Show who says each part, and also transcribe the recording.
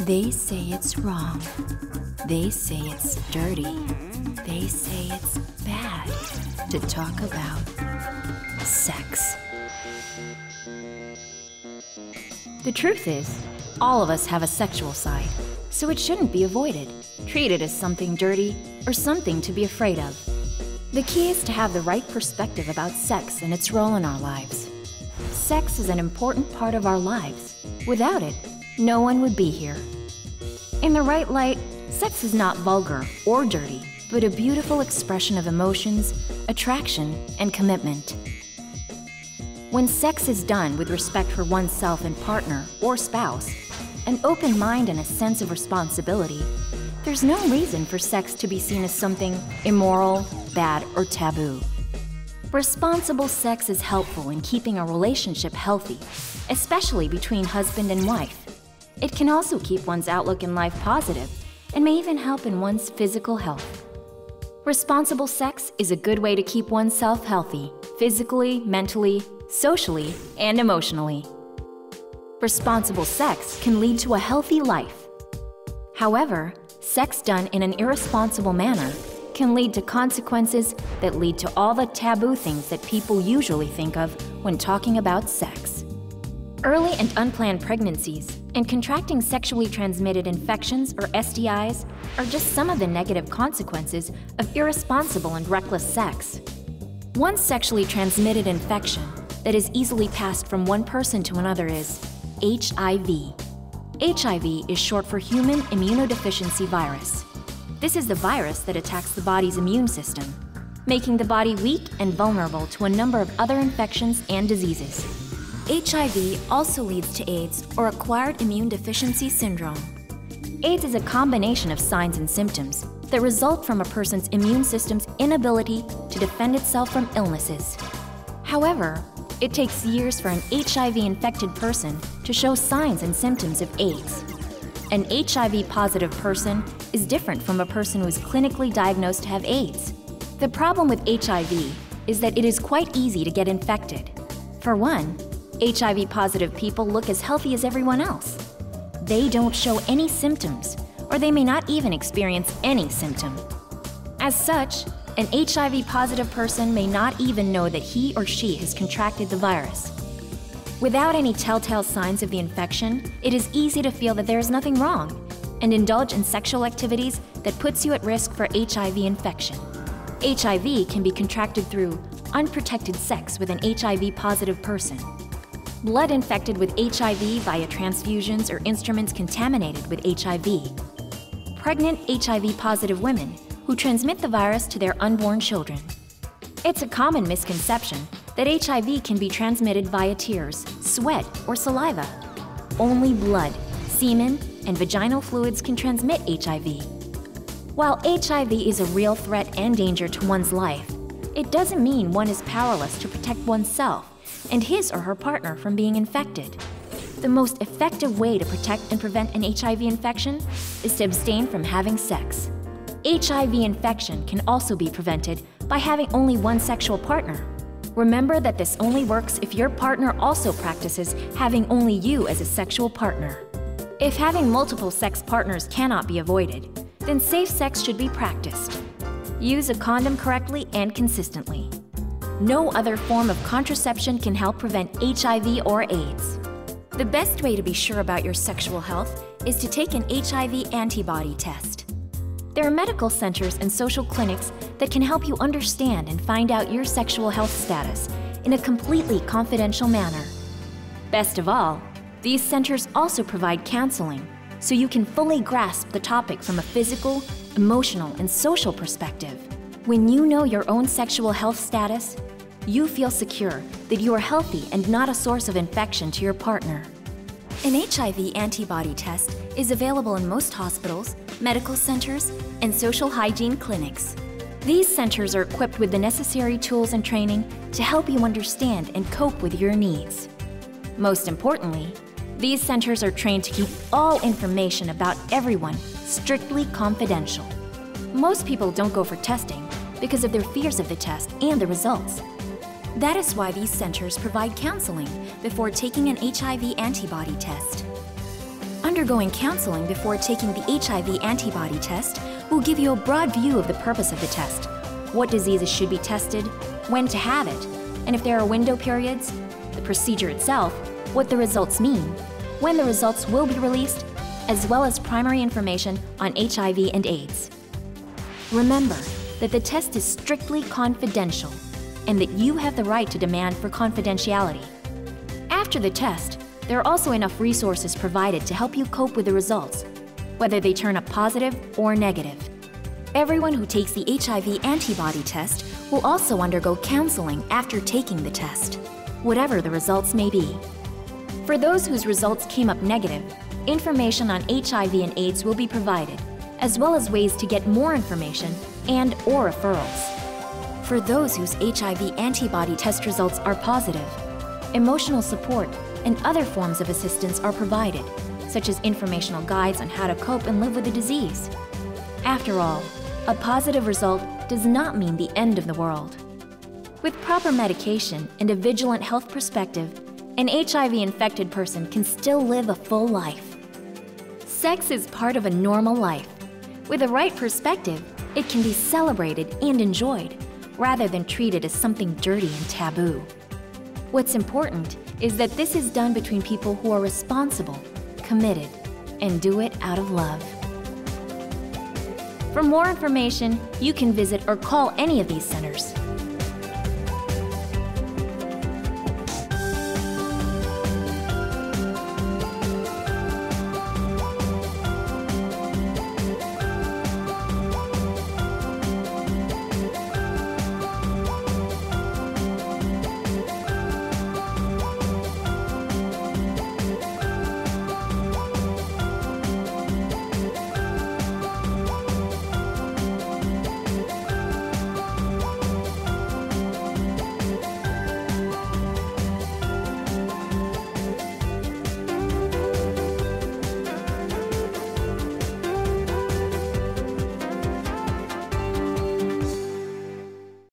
Speaker 1: They say it's wrong. They say it's dirty. They say it's bad to talk about sex. The truth is, all of us have a sexual side, so it shouldn't be avoided, treated as something dirty or something to be afraid of. The key is to have the right perspective about sex and its role in our lives. Sex is an important part of our lives. Without it, no one would be here. In the right light, sex is not vulgar or dirty, but a beautiful expression of emotions, attraction, and commitment. When sex is done with respect for oneself and partner or spouse, an open mind and a sense of responsibility, there's no reason for sex to be seen as something immoral, bad, or taboo. Responsible sex is helpful in keeping a relationship healthy, especially between husband and wife. It can also keep one's outlook in life positive and may even help in one's physical health. Responsible sex is a good way to keep oneself healthy, physically, mentally, socially, and emotionally. Responsible sex can lead to a healthy life. However, sex done in an irresponsible manner can lead to consequences that lead to all the taboo things that people usually think of when talking about sex. Early and unplanned pregnancies and contracting sexually transmitted infections or STIs are just some of the negative consequences of irresponsible and reckless sex. One sexually transmitted infection that is easily passed from one person to another is HIV. HIV is short for human immunodeficiency virus. This is the virus that attacks the body's immune system, making the body weak and vulnerable to a number of other infections and diseases. HIV also leads to AIDS, or acquired immune deficiency syndrome. AIDS is a combination of signs and symptoms that result from a person's immune system's inability to defend itself from illnesses. However, it takes years for an HIV-infected person to show signs and symptoms of AIDS. An HIV-positive person is different from a person who is clinically diagnosed to have AIDS. The problem with HIV is that it is quite easy to get infected. For one, HIV-positive people look as healthy as everyone else. They don't show any symptoms, or they may not even experience any symptom. As such, an HIV-positive person may not even know that he or she has contracted the virus. Without any telltale signs of the infection, it is easy to feel that there is nothing wrong and indulge in sexual activities that puts you at risk for HIV infection. HIV can be contracted through unprotected sex with an HIV-positive person, blood infected with HIV via transfusions or instruments contaminated with HIV, pregnant HIV-positive women who transmit the virus to their unborn children. It's a common misconception that HIV can be transmitted via tears, sweat, or saliva. Only blood, semen, and vaginal fluids can transmit HIV. While HIV is a real threat and danger to one's life, it doesn't mean one is powerless to protect oneself and his or her partner from being infected. The most effective way to protect and prevent an HIV infection is to abstain from having sex. HIV infection can also be prevented by having only one sexual partner. Remember that this only works if your partner also practices having only you as a sexual partner. If having multiple sex partners cannot be avoided, then safe sex should be practiced. Use a condom correctly and consistently. No other form of contraception can help prevent HIV or AIDS. The best way to be sure about your sexual health is to take an HIV antibody test. There are medical centers and social clinics that can help you understand and find out your sexual health status in a completely confidential manner. Best of all, these centers also provide counseling, so you can fully grasp the topic from a physical, emotional, and social perspective. When you know your own sexual health status, you feel secure that you are healthy and not a source of infection to your partner. An HIV antibody test is available in most hospitals, medical centers, and social hygiene clinics. These centers are equipped with the necessary tools and training to help you understand and cope with your needs. Most importantly, these centers are trained to keep all information about everyone strictly confidential. Most people don't go for testing because of their fears of the test and the results. That is why these centers provide counseling before taking an HIV antibody test. Undergoing counseling before taking the HIV antibody test will give you a broad view of the purpose of the test, what diseases should be tested, when to have it, and if there are window periods, the procedure itself, what the results mean, when the results will be released, as well as primary information on HIV and AIDS. Remember that the test is strictly confidential and that you have the right to demand for confidentiality. After the test, there are also enough resources provided to help you cope with the results, whether they turn up positive or negative. Everyone who takes the HIV antibody test will also undergo counseling after taking the test, whatever the results may be. For those whose results came up negative, information on HIV and AIDS will be provided, as well as ways to get more information and/or referrals. For those whose HIV antibody test results are positive, emotional support and other forms of assistance are provided, such as informational guides on how to cope and live with the disease. After all, a positive result does not mean the end of the world. With proper medication and a vigilant health perspective, an HIV-infected person can still live a full life. Sex is part of a normal life. With the right perspective, it can be celebrated and enjoyed, rather than treated as something dirty and taboo. What's important is that this is done between people who are responsible, committed, and do it out of love. For more information, you can visit or call any of these centers.